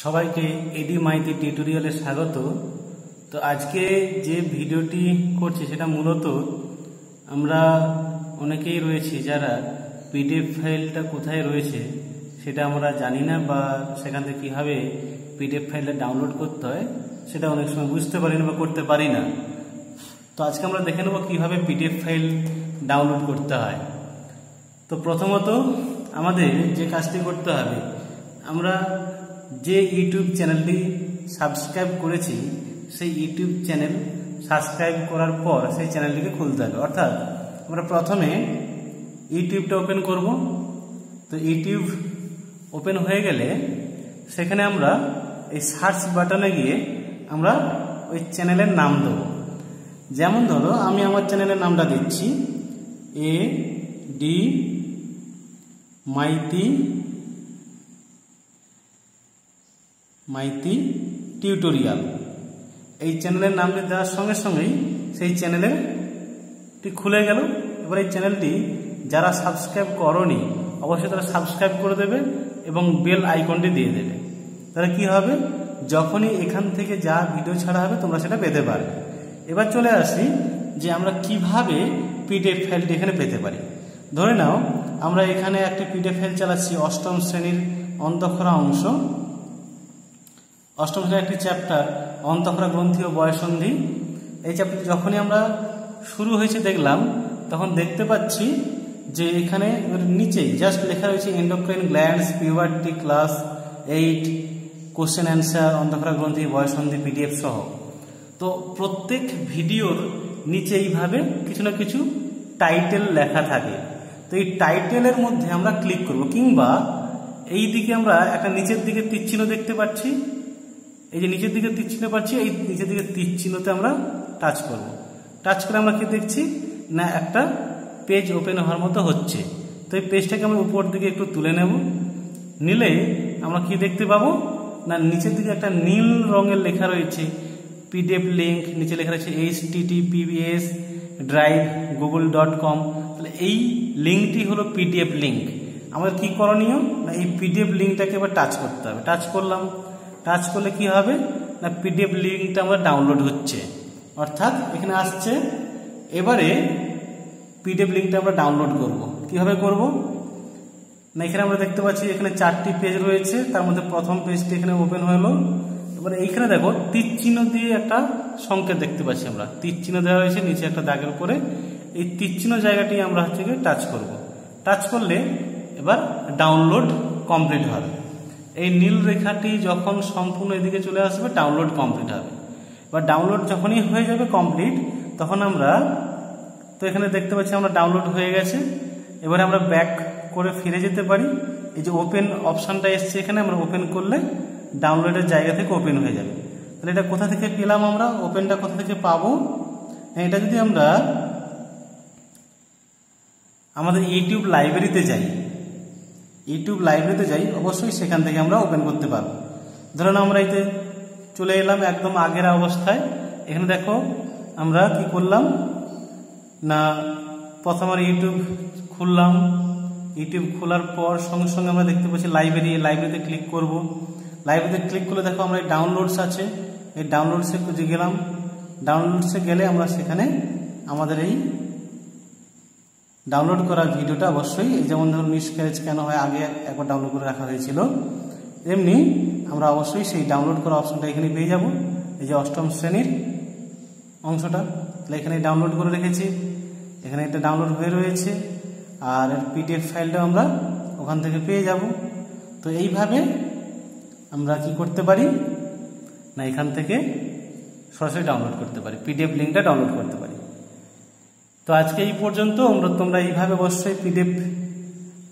সবাইকে এডি মাইতি টিউটোরিয়ালে স্বাগত। তো আজকে যে ভিডিওটি করছি সেটা মূলত আমরা অনেকেই রয়েছি যারা পিডিএফ ফাইলটা কোথায় রয়েছে সেটা আমরা জানি না, বা সেখান থেকে কীভাবে পিডিএফ ফাইলটা ডাউনলোড করতে হয় সেটা অনেক সময় বুঝতে পারি না বা করতে পারি না। তো আজকে আমরা দেখে নেব কীভাবে পিডিএফ ফাইল ডাউনলোড করতে হয়। তো প্রথমত আমাদের যে কাজটি করতে হবে, আমরা যে ইউটিউব চ্যানেলটি সাবস্ক্রাইব করেছি সেই ইউটিউব চ্যানেল সাবস্ক্রাইব করার পর সেই চ্যানেলটিকে খুলতে হবে। অর্থাৎ আমরা প্রথমে ইউটিউবটা ওপেন করব। তো ইউটিউব ওপেন হয়ে গেলে সেখানে আমরা এই সার্চ বাটনে গিয়ে আমরা ওই চ্যানেলের নাম দেব। যেমন ধরো আমি আমার চ্যানেলের নামটা দিচ্ছি এডি মাইতি টিউটোরিয়াল। এই চ্যানেলের নামটি দেওয়ার সঙ্গে সঙ্গেই সেই চ্যানেলটি খুলে গেল। এবার এই চ্যানেলটি যারা সাবস্ক্রাইব করনি অবশ্যই তারা সাবস্ক্রাইব করে দেবে এবং বেল আইকনটি দিয়ে দেবে। তাহলে কি হবে, যখনই এখান থেকে যা ভিডিও ছাড়া হবে তোমরা সেটা পেতে পারবে। এবার চলে আসি যে আমরা কিভাবে পিডিএফ ফাইলটি এখানে পেতে পারি। ধরে নাও আমরা এখানে একটি পিডিএফ ফাইল চালাচ্ছি, অষ্টম শ্রেণীর অন্তঃক্ষরা অংশ, অষ্টম শ্রেণীর একটি চ্যাপ্টার অন্তঃক্ষরা গ্রন্থি ও বয়সন্ধি। এই চ্যাপ্টার যখনই আমরা শুরু হয়েছে দেখলাম, তখন দেখতে পাচ্ছি যে এখানে নিচেই জাস্ট লেখা রয়েছে endocrine glands puberty class 8 question answer অন্তঃক্ষরা গ্রন্থি বয়সন্ধি পিডিএফ সহ। তো প্রত্যেক ভিডিওর নিচে এইভাবে কিছু না কিছু টাইটেল লেখা থাকে। তো এই টাইটেলের মধ্যে আমরা ক্লিক করব, কিংবা এই দিকে আমরা একটা নিচের দিকে তীর চিহ্ন দেখতে পাচ্ছি, এই যে নিচের দিকে তীর চিহ্ন পাচ্ছি, এই নিচের দিকে তীর চিহ্নতে আমরা টাচ করব। টাচ করে আমরা কি দেখছি না, একটা পেজ ওপেন হওয়ার মতো হচ্ছে। তো এই পেজটাকে আমরা উপর দিকে একটু তুলে নেব। নিলে আমরা কি দেখতে পাবো না, নিচের দিকে একটা নীল রঙের লেখা রয়েছে পিডিএফ লিঙ্ক, নিচে লেখা রয়েছে https drive google.com। তাহলে এই লিঙ্কটি হলো পিডিএফ লিঙ্ক। আমাদের কি করণীয় না, এই পিডিএফ লিঙ্কটাকে এবার টাচ করতে হবে। টাচ করলাম, টাচ করলে কি হবে না, পিডিএফ লিঙ্কটা আমরা ডাউনলোড হচ্ছে, অর্থাৎ এখানে আসছে। এবারে পিডিএফ লিঙ্কটা আমরা ডাউনলোড করব। কিভাবে করব না, এখানে আমরা দেখতে পাচ্ছি এখানে 4টি পেজ রয়েছে, তার মধ্যে প্রথম পেজটি এখানে ওপেন হলো। এবারে এইখানে দেখো তীর চিহ্ন দিয়ে একটা সংকেত দেখতে পাচ্ছি, আমরা তীর চিহ্ন দেওয়া হয়েছে নিচে একটা দাগের উপরে। এই তীর চিহ্ন জায়গাটি আমরা হচ্ছে টাচ করব। টাচ করলে এবার ডাউনলোড কমপ্লিট হবে। এই নীল রেখাটি যখন সম্পূর্ণ এদিকে চলে আসবে ডাউনলোড কমপ্লিট হবে। এবার ডাউনলোড যখনই হয়ে যাবে কমপ্লিট, তখন আমরা তো এখানে দেখতে পাচ্ছি আমরা ডাউনলোড হয়ে গেছে। এবারে আমরা ব্যাক করে ফিরে যেতে পারি। এই যে ওপেন অপশানটা এসছে এখানে, আমরা ওপেন করলে ডাউনলোডের জায়গা থেকে ওপেন হয়ে যাবে। তাহলে এটা কোথা থেকে পেলাম, আমরা ওপেনটা কোথা থেকে পাবো? এটা যদি আমরা আমাদের ইউটিউব লাইব্রেরিতে যাই, অবশ্যই সেখান থেকে আমরা ওপেন করতে পারবো। ধরুন আমরা এতে চলে এলাম একদম আগের অবস্থায়। এখানে দেখো আমরা কি করলাম না, প্রথম ইউটিউব খুললাম। ইউটিউব খোলার পর সঙ্গে সঙ্গে আমরা দেখতে পাচ্ছি লাইব্রেরিতে ক্লিক করব। লাইব্রেরিতে ক্লিক করলে দেখো আমরা এই ডাউনলোডস আছে, এই ডাউনলোডসে গেলাম। ডাউনলোডসে গেলে আমরা সেখানে আমাদের এই ডাউনলোড করা ভিডিওটা অবশ্যই, যেমন ধরুন মিসক্যারেজ কেন হয় আগে একবার ডাউনলোড করে রাখা হয়েছিল, এমনি আমরা অবশ্যই সেই ডাউনলোড করা অপশনটা এখানে পেয়ে যাব। এই যে অষ্টম শ্রেণীর অংশটা, তাহলে এখানে ডাউনলোড করে রেখেছি, এখানে এটা ডাউনলোড হয়ে রয়েছে। আর এর পিডিএফ ফাইলটা আমরা ওখান থেকে পেয়ে যাব। তো এইভাবে আমরা কি করতে পারি না, এখান থেকে সরাসরি ডাউনলোড করতে পারি, পিডিএফ লিঙ্কটা ডাউনলোড করতে পারি। তো আজকে এই পর্যন্ত। তোমরা এইভাবে অবশ্যই পিডিএফ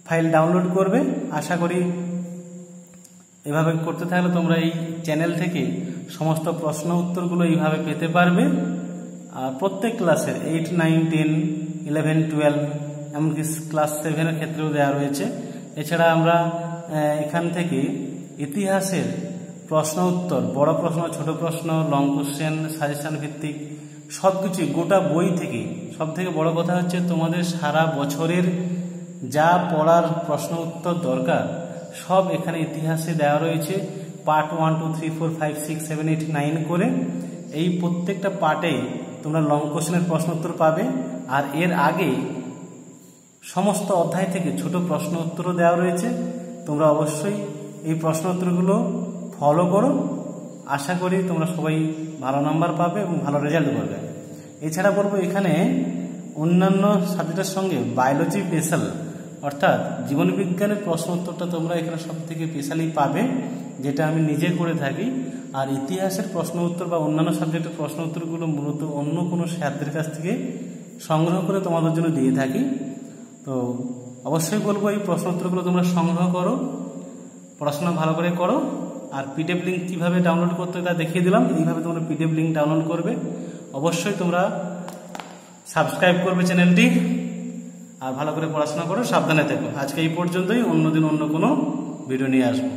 ফাইল ডাউনলোড করবে। আশা করি এভাবে করতে থাকলে তোমরা এই চ্যানেল থেকে সমস্ত প্রশ্ন উত্তরগুলো এইভাবে পেতে পারবে। আর প্রত্যেক ক্লাসের 8, 9, 10, 11, 12 এমনকি ক্লাস 7-এর ক্ষেত্রেও দেওয়া রয়েছে। এছাড়া আমরা এখান থেকে ইতিহাসের প্রশ্ন উত্তর, বড় প্রশ্ন, ছোট প্রশ্ন, লং কোশ্চেন, সাজেশন ভিত্তিক সবকিছু গোটা বই থেকে। সব থেকে বড় কথা হচ্ছে তোমাদের সারা বছরের যা পড়ার প্রশ্ন উত্তর দরকার সব এখানে ইতিহাসে দেওয়া রয়েছে। পার্ট 1 2 3 4 5 6 7 8 9 করে এই প্রত্যেকটা পার্টে তোমরা লং কোশ্চেনের প্রশ্ন উত্তর পাবে। আর এর আগে সমস্ত অধ্যায় থেকে ছোট প্রশ্ন উত্তরও দেওয়া রয়েছে। তোমরা অবশ্যই এই প্রশ্ন উত্তরগুলো ফলো করো। আশা করি তোমরা সবাই ভালো নাম্বার পাবে এবং ভালো রেজাল্ট করবে। এছাড়া বলবো, এখানে অন্যান্য সাবজেক্টের সঙ্গে বায়োলজি স্পেশাল অর্থাৎ জীবনবিজ্ঞানের প্রশ্ন উত্তরটা তোমরা এখানে সব থেকে স্পেশালি পাবে, যেটা আমি নিজে করে থাকি। আর ইতিহাসের প্রশ্ন উত্তর বা অন্যান্য সাবজেক্টের প্রশ্ন উত্তরগুলো মূলত অন্য কোনো স্যারদের কাছ থেকে সংগ্রহ করে তোমাদের জন্য দিয়ে থাকি। তো অবশ্যই বলবো এই প্রশ্ন উত্তরগুলো তোমরা সংগ্রহ করো, পড়াশোনা ভালো করে করো। আর পিডিএফ লিঙ্ক কীভাবে ডাউনলোড করতে তা দেখিয়ে দিলাম। এইভাবে তোমরা পিডিএফ লিঙ্ক ডাউনলোড করবে। অবশ্যই তোমরা সাবস্ক্রাইব করবে চ্যানেলটি, আর ভালো করে পড়াশোনা করো, সাবধানে থেকো। আজকে এই পর্যন্তই, অন্যদিন অন্য কোনো ভিডিও নিয়ে আসবো।